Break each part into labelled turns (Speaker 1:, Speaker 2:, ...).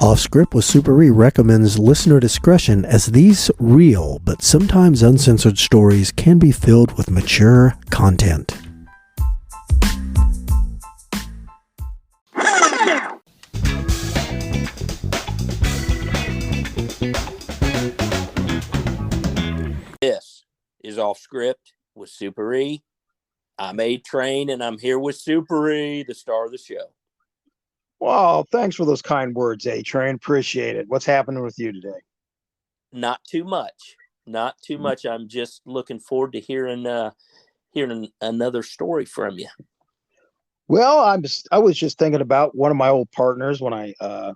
Speaker 1: Off Script with Super E recommends listener discretion, as these real but sometimes uncensored stories can be filled with mature content.
Speaker 2: This is Off Script with Super E. I'm A-Train, and I'm here with Super E, the star of the show.
Speaker 3: Well, thanks for those kind words, A-Train. Appreciate it. What's happening with you today?
Speaker 2: Not too much. Not too much. I'm just looking forward to hearing another story from you.
Speaker 3: Well, I was just thinking about one of my old partners when I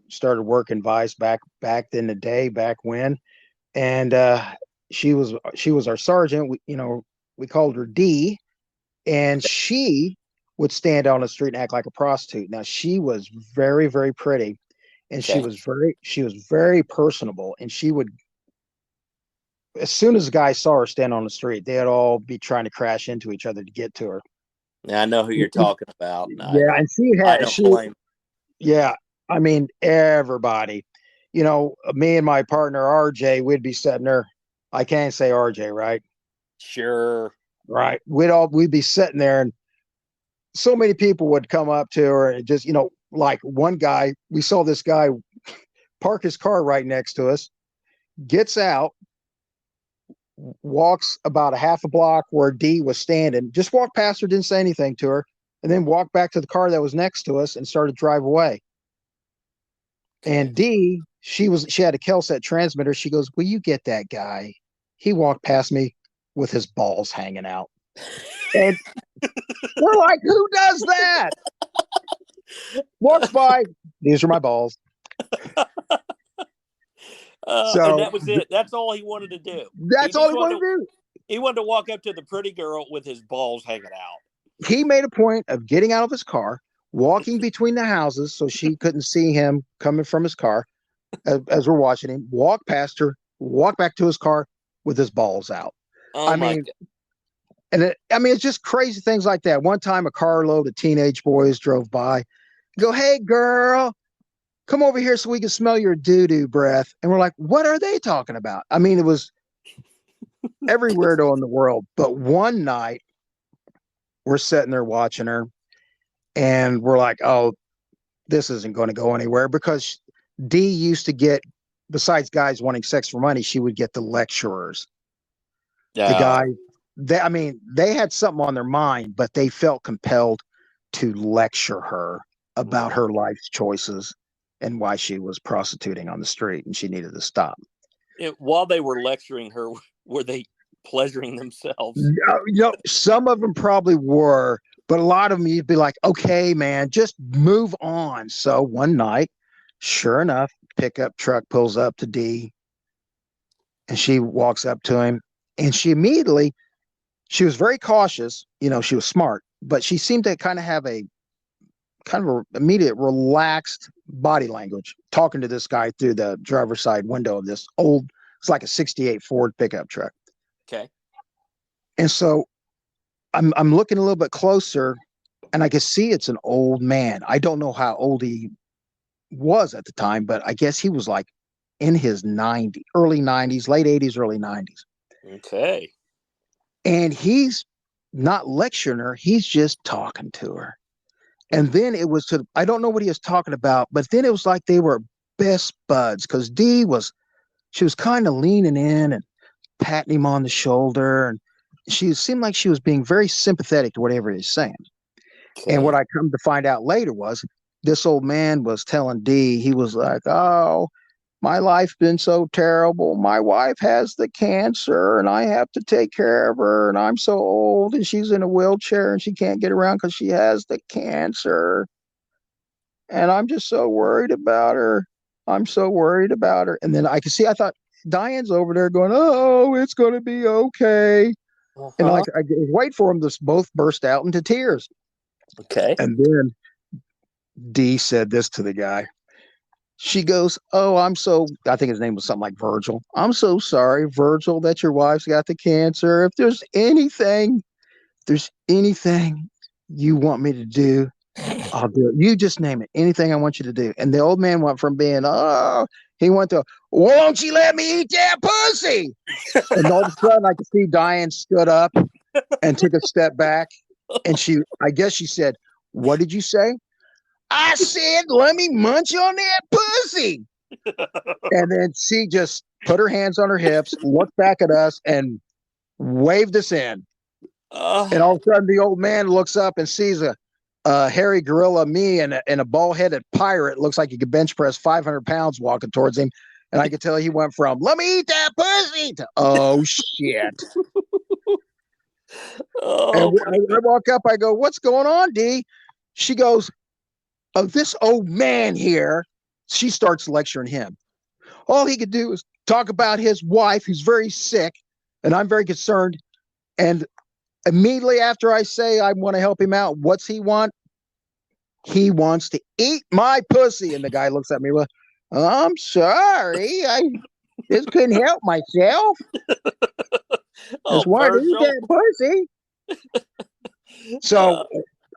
Speaker 3: started working Vice back in the day, back when, and she was our sergeant. We called her D, and she would stand on the street and act like a prostitute. Now, she was very, very pretty, and she was very personable, and she would, as soon as the guys saw her stand on the street, they'd all be trying to crash into each other to get to her.
Speaker 2: I know who you're talking about.
Speaker 3: And I mean, everybody, me and my partner RJ, we'd be sitting there. I can't say RJ, right?
Speaker 2: Sure.
Speaker 3: Right. We'd be sitting there, and so many people would come up to her, and just, like one guy, we saw this guy park his car right next to us, gets out, walks about a half a block where D was standing, just walked past her, didn't say anything to her, and then walked back to the car that was next to us and started to drive away. And D, she had a Kelset transmitter. She goes, "Will you get that guy? He walked past me with his balls hanging out." And we're like, who does that? Walks by, these are my balls.
Speaker 2: And that was it. That's all he wanted to do.
Speaker 3: That's all he wanted to do.
Speaker 2: He wanted to walk up to the pretty girl with his balls hanging out.
Speaker 3: He made a point of getting out of his car, walking between the houses so she couldn't see him coming from his car as we're watching him, walk past her, walk back to his car with his balls out.
Speaker 2: Oh, my God.
Speaker 3: And it's just crazy things like that. One time, a carload of teenage boys drove by, go, "Hey, girl, come over here so we can smell your doo-doo breath." And we're like, what are they talking about? I mean, it was every weirdo in the world. But one night, we're sitting there watching her, and we're like, oh, this isn't going to go anywhere, because D used to get, besides guys wanting sex for money, she would get the lecturers. The guys, they had something on their mind, but they felt compelled to lecture her about her life's choices and why she was prostituting on the street, and she needed to stop.
Speaker 2: While they were lecturing her, were they pleasuring themselves?
Speaker 3: Some of them probably were, but a lot of them, you'd be like, okay, man, just move on. So one night, sure enough, pickup truck pulls up to D, and she walks up to him, and she was very cautious. She was smart, but she seemed to kind of have a immediate relaxed body language, talking to this guy through the driver's side window of this old, it's like a 68 Ford pickup truck.
Speaker 2: Okay.
Speaker 3: And so I'm looking a little bit closer, and I can see it's an old man. I don't know how old he was at the time, but I guess he was like in his early 90s, late 80s, early 90s.
Speaker 2: Okay.
Speaker 3: And he's not lecturing her, he's just talking to her. And then it was I don't know what he was talking about, but then it was like they were best buds, because she was kind of leaning in and patting him on the shoulder, and she seemed like she was being very sympathetic to whatever he's saying. Okay. And what I come to find out later was this old man was telling D, he was like, "Oh, my life's been so terrible. My wife has the cancer, and I have to take care of her, and I'm so old, and she's in a wheelchair, and she can't get around because she has the cancer. And I'm just so worried about her. I'm so worried about her." And then I thought, Diane's over there going, "Oh, it's going to be okay." Uh-huh. And I wait for them to both burst out into tears.
Speaker 2: Okay.
Speaker 3: And then D said this to the guy. She goes, "Oh, I think his name was something like Virgil. I'm so sorry, Virgil, that your wife's got the cancer. If there's anything you want me to do, I'll do it. You just name it. Anything I want you to do. And the old man went from being, he went to, well, don't you let me eat that pussy? And all of a sudden I could see Diane stood up and took a step back. And I guess she said, what did you say? I said, let me munch on that pussy. And then she just put her hands on her hips, looked back at us, and waved us in. And all of a sudden, the old man looks up and sees a hairy gorilla, me, and a bald-headed pirate. Looks like he could bench press 500 pounds walking towards him. And I could tell he went from, let me eat that pussy, to, oh, shit. And I walk up, I go, what's going on, D? She goes, oh, this old man here. She starts lecturing him. All he could do is talk about his wife, who's very sick, and I'm very concerned. And immediately after I say I want to help him out, what's he want? He wants to eat my pussy. And the guy looks at me with, I'm sorry, I just couldn't help myself. Just wanted to eat that pussy. So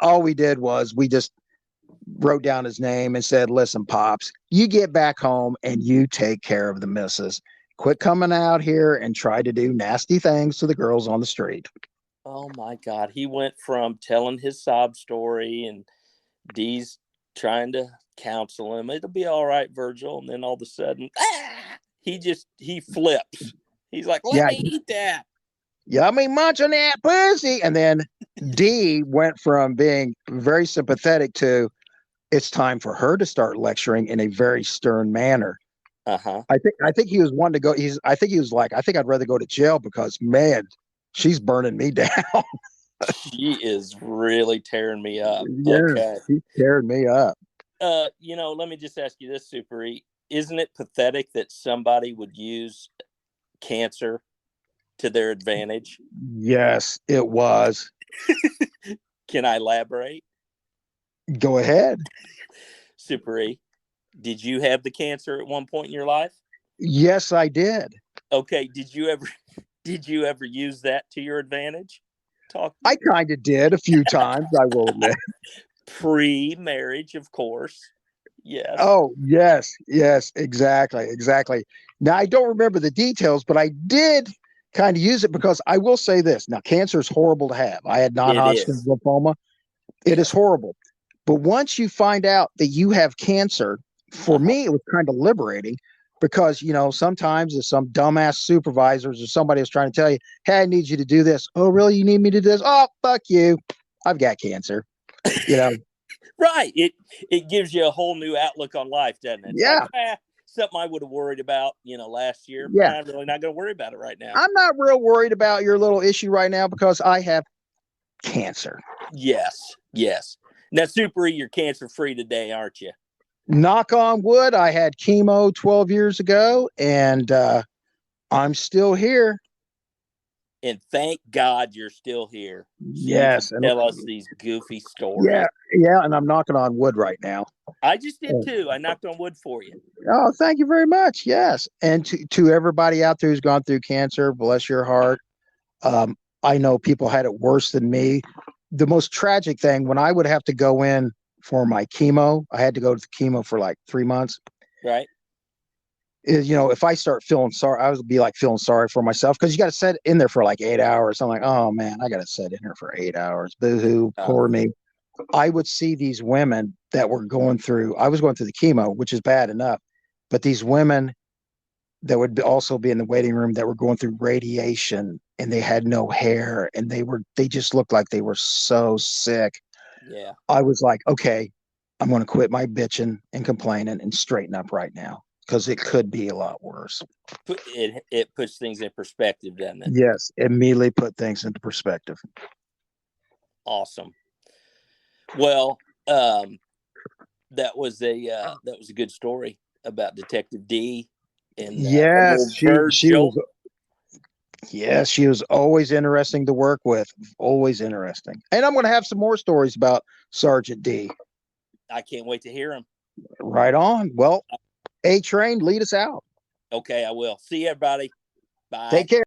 Speaker 3: all we did was we just wrote down his name and said, listen, Pops, you get back home and you take care of the missus. Quit coming out here and try to do nasty things to the girls on the street.
Speaker 2: Oh my God. He went from telling his sob story and Dee's trying to counsel him. It'll be all right, Virgil. And then all of a sudden, he flips. He's like, let me eat that.
Speaker 3: Yummy munch on that pussy. And then Dee went from being very sympathetic to, it's time for her to start lecturing in a very stern manner.
Speaker 2: Uh-huh.
Speaker 3: I think he was one to go. I think he was like, I think I'd rather go to jail because, man, she's burning me down.
Speaker 2: She is really tearing me up.
Speaker 3: Yeah,
Speaker 2: okay.
Speaker 3: She's tearing me up.
Speaker 2: Let me just ask you this, Super E. Isn't it pathetic that somebody would use cancer to their advantage?
Speaker 3: Yes, it was.
Speaker 2: Can I elaborate?
Speaker 3: Go ahead.
Speaker 2: Super E, did you have the cancer at one point in your life?
Speaker 3: Yes, I did.
Speaker 2: Okay. Did you ever use that to your advantage?
Speaker 3: I kind of did a few times, I will admit.
Speaker 2: Pre-marriage, of course. Yes.
Speaker 3: Oh, yes, exactly. Now, I don't remember the details, but I did kind of use it because I will say this. Now, cancer is horrible to have. I had non-Hodgkin's lymphoma. It is horrible. But once you find out that you have cancer, for me, it was kind of liberating because, sometimes if some dumbass supervisors or somebody is trying to tell you, hey, I need you to do this. Oh, really? You need me to do this? Oh, fuck you. I've got cancer.
Speaker 2: Right. It gives you a whole new outlook on life, doesn't it?
Speaker 3: Yeah.
Speaker 2: Like, something I would have worried about, last year.
Speaker 3: Yeah.
Speaker 2: I'm really not going to worry about it right now.
Speaker 3: I'm not real worried about your little issue right now because I have cancer.
Speaker 2: Yes. Now, Super E, you're cancer-free today, aren't you?
Speaker 3: Knock on wood. I had chemo 12 years ago, and I'm still here.
Speaker 2: And thank God you're still here. So
Speaker 3: yes.
Speaker 2: You can tell us these goofy stories.
Speaker 3: Yeah. And I'm knocking on wood right now.
Speaker 2: I just did too. I knocked on wood for you.
Speaker 3: Oh, thank you very much. Yes. And to everybody out there who's gone through cancer, bless your heart. I know people had it worse than me. The most tragic thing, when I would have to go in for my chemo, I had to go to the chemo for like 3 months.
Speaker 2: Right.
Speaker 3: Is, if I start feeling sorry, I would be like feeling sorry for myself because you got to sit in there for like 8 hours. I'm like, oh man, I got to sit in here for 8 hours. Boo-hoo, poor me. I would see these women that were I was going through the chemo, which is bad enough, but these women that would also be in the waiting room that were going through radiation and they had no hair and they just looked like they were so sick.
Speaker 2: Yeah.
Speaker 3: I was like, okay, I'm going to quit my bitching and complaining and straighten up right now because it could be a lot worse.
Speaker 2: It puts things in perspective, doesn't it?
Speaker 3: Yes, immediately put things into perspective.
Speaker 2: Awesome. Well, that was a good story about Detective D. And
Speaker 3: yes, she was always interesting to work with. Always interesting. And I'm going to have some more stories about Sergeant D.
Speaker 2: I can't wait to hear them.
Speaker 3: Right on. Well, A-Train, lead us out.
Speaker 2: Okay, I will. See you, everybody. Bye.
Speaker 3: Take care.